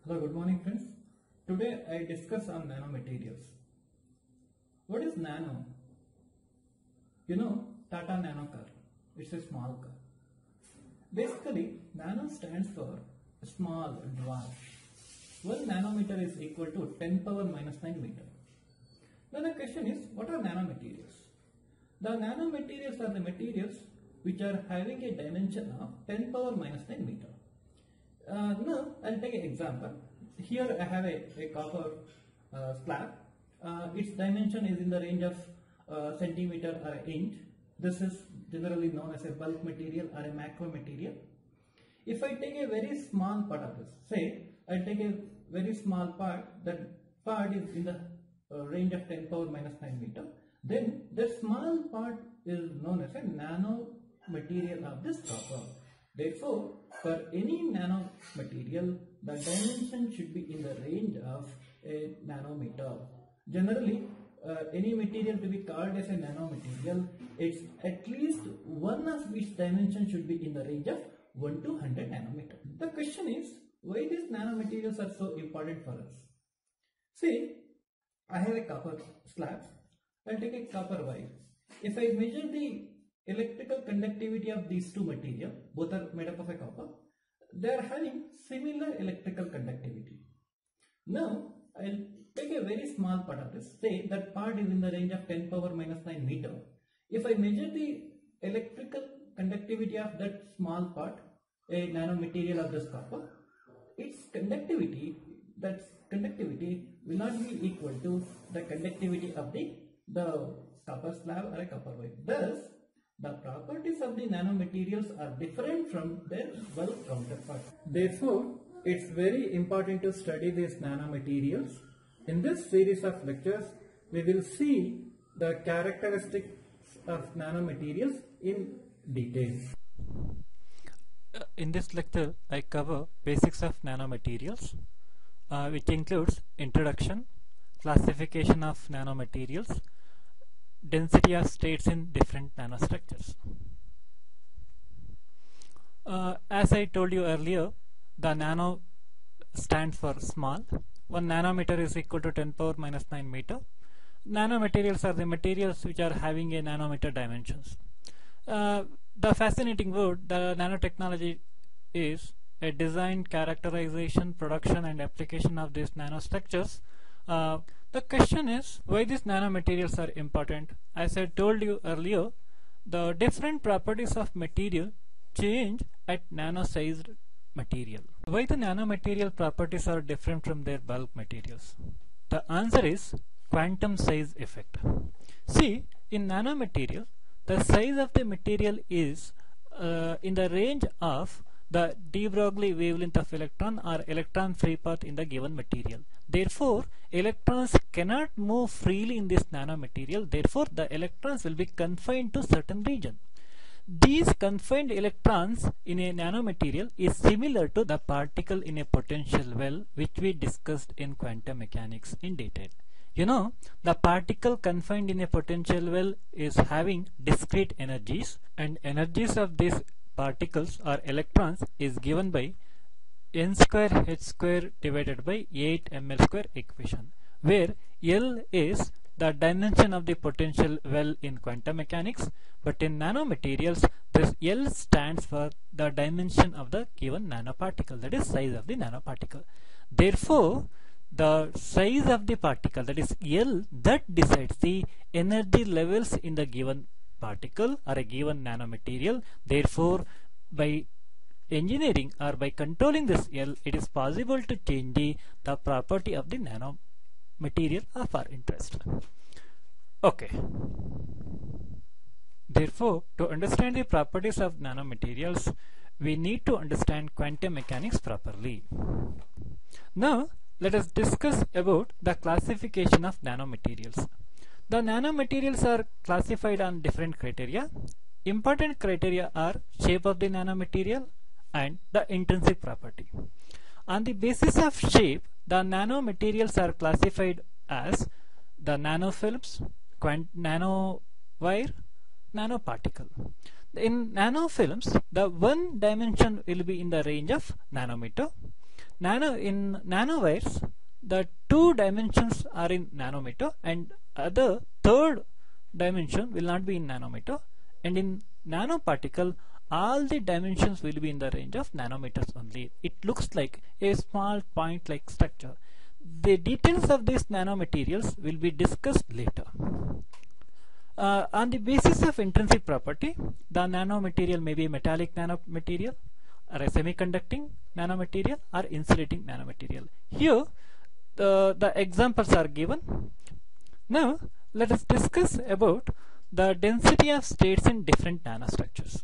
Hello, good morning friends. Today I discuss on nanomaterials. What is nano? You know Tata Nano car. It's a small car. Basically, nano stands for small, dwarf. 1 nanometer is equal to 10 power minus 9 meter. Now the question is, what are nanomaterials? The nanomaterials are the materials which are having a dimension of 10 power minus 9 meter. Now I'll take an example. Here I have a copper slab. Its dimension is in the range of centimeter or inch. This is generally known as a bulk material or a macro material. If I take a very small part of this, say I take a very small part, that part is in the range of 10 power minus 9 meter, then that small part is known as a nano material of this copper. Therefore, for any nano material, the dimension should be in the range of a nanometer. Generally, any material to be called as a nanomaterial, it's at least one of its dimension should be in the range of 1 to 100 nanometer. The question is, why these nanomaterials are so important for us? See, I have a copper slab. I'll take a copper wire. If I measure the electrical conductivity of these two materials, both are made up of a copper, they are having similar electrical conductivity. Now, I'll take a very small part of this. Say that part is in the range of 10 power minus 9 meter. If I measure the electrical conductivity of that small part, a nanomaterial of this copper, its conductivity will not be equal to the conductivity of the copper slab or a copper wire. Thus, the properties of the nanomaterials are different from their bulk counterpart. Therefore, it's very important to study these nanomaterials. In this series of lectures, we will see the characteristics of nanomaterials in detail. In this lecture, I cover basics of nanomaterials, which includes introduction, classification of nanomaterials, density of states in different nanostructures. As I told you earlier, the nano stands for small. 1 nanometer is equal to 10 power minus 9 meter. Nanomaterials are the materials which are having a nanometer dimensions. The fascinating word, the nanotechnology, is a design, characterization, production and application of these nanostructures. The question is, why these nanomaterials are important? As I told you earlier, the different properties of material change at nano-sized material. Why the nanomaterial properties are different from their bulk materials? The answer is quantum size effect. See, in nanomaterial, the size of the material is in the range of the de Broglie wavelength of electron or electron free path in the given material. Therefore, electrons cannot move freely in this nanomaterial. Therefore, the electrons will be confined to certain region. These confined electrons in a nanomaterial is similar to the particle in a potential well, which we discussed in quantum mechanics in detail. You know, the particle confined in a potential well is having discrete energies, and energies of these particles or electrons is given by n square h square divided by 8 ml square equation, where L is the dimension of the potential well in quantum mechanics, but in nanomaterials this L stands for the dimension of the given nanoparticle, that is size of the nanoparticle. Therefore, the size of the particle, that is L, that decides the energy levels in the given particle or a given nanomaterial. Therefore, by engineering or by controlling this L, it is possible to change the property of the nanomaterial of our interest. Okay. Therefore, to understand the properties of nanomaterials, we need to understand quantum mechanics properly. Now, let us discuss about the classification of nanomaterials. The nanomaterials are classified on different criteria. Important criteria are shape of the nanomaterial and the intrinsic property. On the basis of shape, the nanomaterials are classified as the nanofilms, nanowire, nanoparticle. In nanofilms, the one dimension will be in the range of nanometer. in nanowires, the two dimensions are in nanometer and other third dimension will not be in nanometer, and in nanoparticle all the dimensions will be in the range of nanometers only. It looks like a small point like structure. The details of these nanomaterials will be discussed later. On the basis of intrinsic property, the nanomaterial may be a metallic nanomaterial or a semiconducting nanomaterial or insulating nanomaterial. Here the examples are given. Now let us discuss about the density of states in different nanostructures.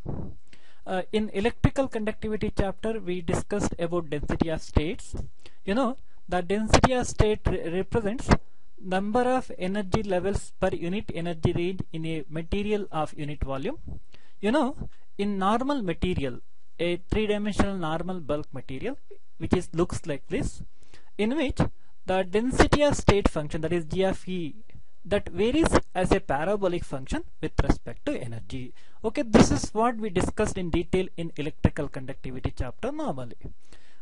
In electrical conductivity chapter we discussed about density of states. The density of state represents number of energy levels per unit energy range in a material of unit volume. In normal material, a three-dimensional normal bulk material which looks like this, in which the density of state function, that is G of E, that varies as a parabolic function with respect to energy. Okay, this is what we discussed in detail in electrical conductivity chapter normally.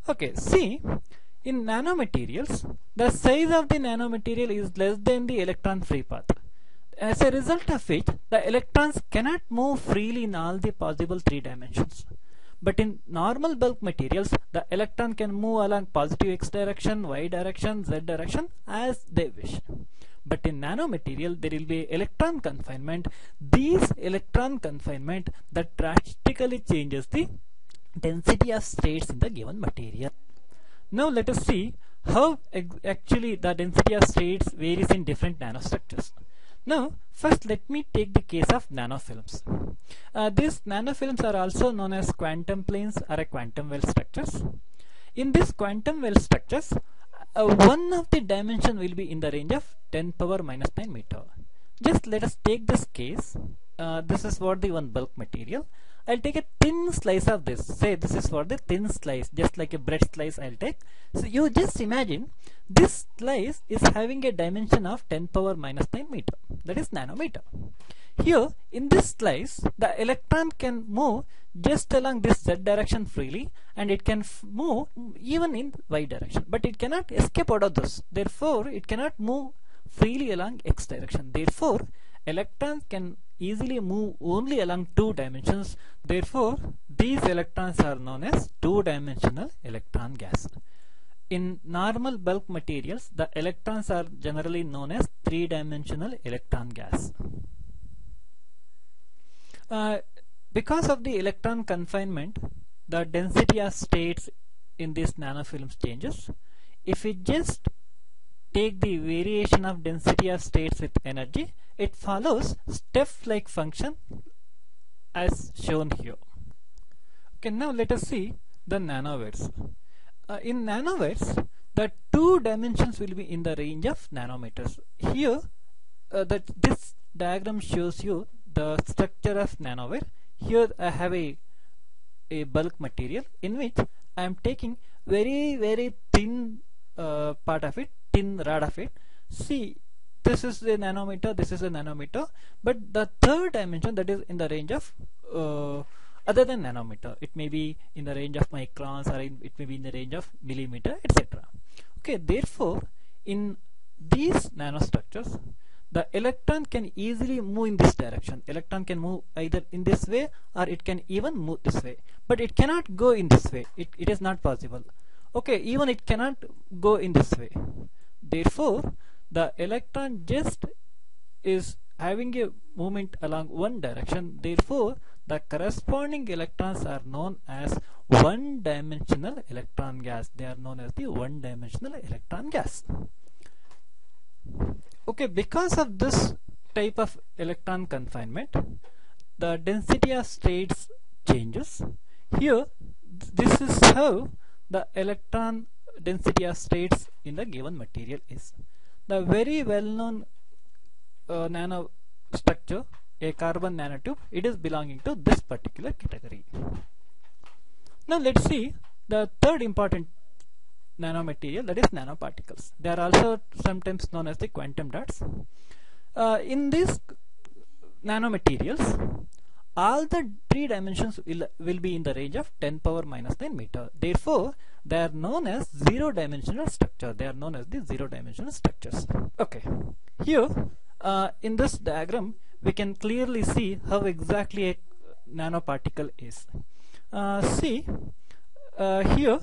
Okay, see, in nanomaterials, the size of the nanomaterial is less than the electron free path, as a result of which the electrons cannot move freely in all the possible three dimensions. But in normal bulk materials, the electron can move along positive x direction, y direction, z direction as they wish. But in nanomaterial, there will be electron confinement. These electron confinement that drastically changes the density of states in the given material. Now let us see how actually the density of states varies in different nanostructures. Now first let me take the case of nanofilms. These nanofilms are also known as quantum planes or a quantum well structures. In these quantum well structures, one of the dimension will be in the range of 10 power minus 9 meter. Just let us take this case. This is for the one bulk material. I'll take a thin slice of this. Say this is for the thin slice, just like a bread slice I'll take. So you just imagine this slice is having a dimension of 10 power minus 9 meter. That is nanometer. Here in this slice, the electron can move just along this z direction freely, and it can move even in y direction. But it cannot escape out of this. Therefore, it cannot move freely along x direction. Therefore, electrons can easily move only along two dimensions. Therefore, these electrons are known as two-dimensional electron gas. In normal bulk materials, the electrons are generally known as three-dimensional electron gas. Because of the electron confinement, the density of states in these nanofilms changes. If we just take the variation of density of states with energy, it follows step-like function as shown here. Okay, now let us see the nanowires. In nanowires, the two dimensions will be in the range of nanometers. Here, this diagram shows you the structure of nanowire. Here I have a bulk material in which I am taking very thin part of it, thin rod of it. See, this is a nanometer, this is a nanometer, but the third dimension, that is in the range of other than nanometer, it may be in the range of microns, or it may be in the range of millimeter, etc. Okay, therefore in these nanostructures, the electron can easily move in this direction. Electron can move either in this way or it can even move this way, but it cannot go in this way. It is not possible. Okay, even it cannot go in this way. Therefore, the electron just is having a movement along one direction. Therefore, the corresponding electrons are known as one-dimensional electron gas. They are known as the one-dimensional electron gas. Okay, because of this type of electron confinement, the density of states changes. Here, this is how the electron density of states in the given material is. The very well-known nano structure, a carbon nanotube, it is belonging to this particular category. Now let's see the third important nanomaterial, that is nanoparticles. They are also sometimes known as the quantum dots. In these nanomaterials, all the three dimensions will be in the range of 10 power minus 9 meter. Therefore, they are known as zero dimensional structure. They are known as the zero dimensional structures. Okay, here in this diagram we can clearly see how exactly a nanoparticle is. See, here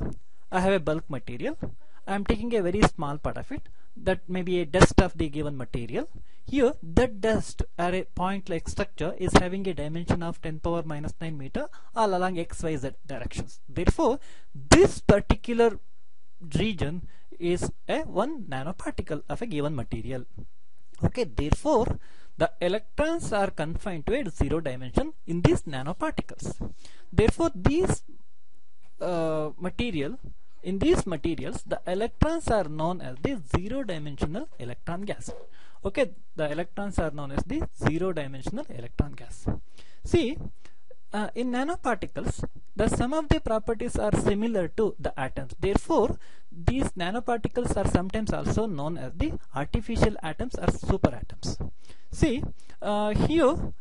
I have a bulk material. I am taking a very small part of it, that may be a dust of the given material. Here that dust or a point like structure is having a dimension of 10 power minus 9 meter all along XYZ directions. Therefore, this particular region is a one nanoparticle of a given material. Okay, therefore the electrons are confined to a zero dimension in these nanoparticles. Therefore, these in these materials, the electrons are known as the zero dimensional electron gas. Okay, the electrons are known as the zero dimensional electron gas. See, in nanoparticles, the sum of the properties are similar to the atoms. Therefore, these nanoparticles are sometimes also known as the artificial atoms or superatoms. See, here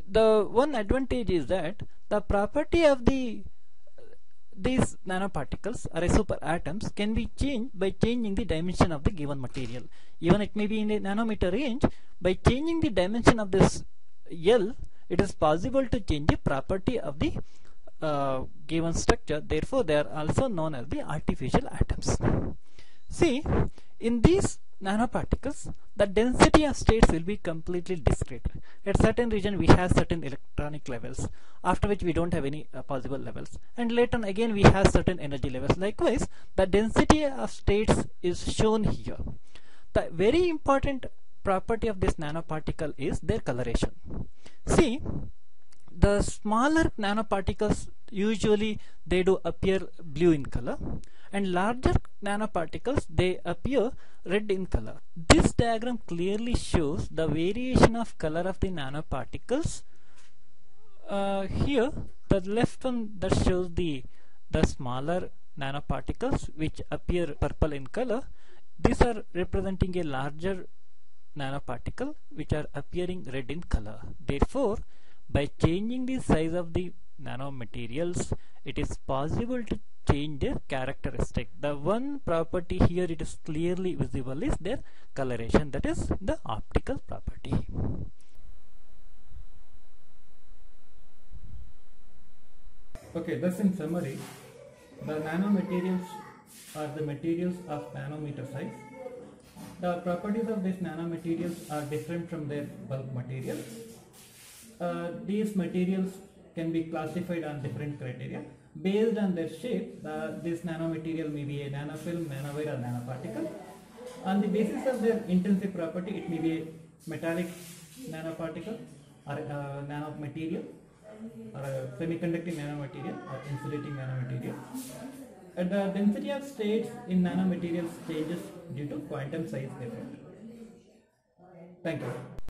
the one advantage is that the property of these nanoparticles or superatoms can be changed by changing the dimension of the given material. Even it may be in a nanometer range. By changing the dimension of this L, it is possible to change the property of the given structure. Therefore, they are also known as the artificial atoms. See, in these nanoparticles, the density of states will be completely discrete. At certain region we have certain electronic levels, after which we don't have any possible levels, and later on again we have certain energy levels. Likewise, the density of states is shown here. The very important property of this nanoparticle is their coloration. See, the smaller nanoparticles usually they do appear blue in color, and larger nanoparticles they appear red in color. This diagram clearly shows the variation of color of the nanoparticles. Here the left one that shows the smaller nanoparticles which appear purple in color. These are representing a larger nanoparticle which are appearing red in color. Therefore, by changing the size of the nanomaterials, it is possible to change their characteristic. The one property here it is clearly visible is their coloration, that is the optical property. Okay, thus in summary, the nanomaterials are the materials of nanometer size. The properties of these nanomaterials are different from their bulk materials. These materials can be classified on different criteria. Based on their shape, this nanomaterial may be a nanofilm, nanowire or nanoparticle. On the basis of their intrinsic property, it may be a metallic nanoparticle or a nanomaterial or a semiconducting nanomaterial or insulating nanomaterial. And the density of states in nanomaterials changes due to quantum size effect. Thank you.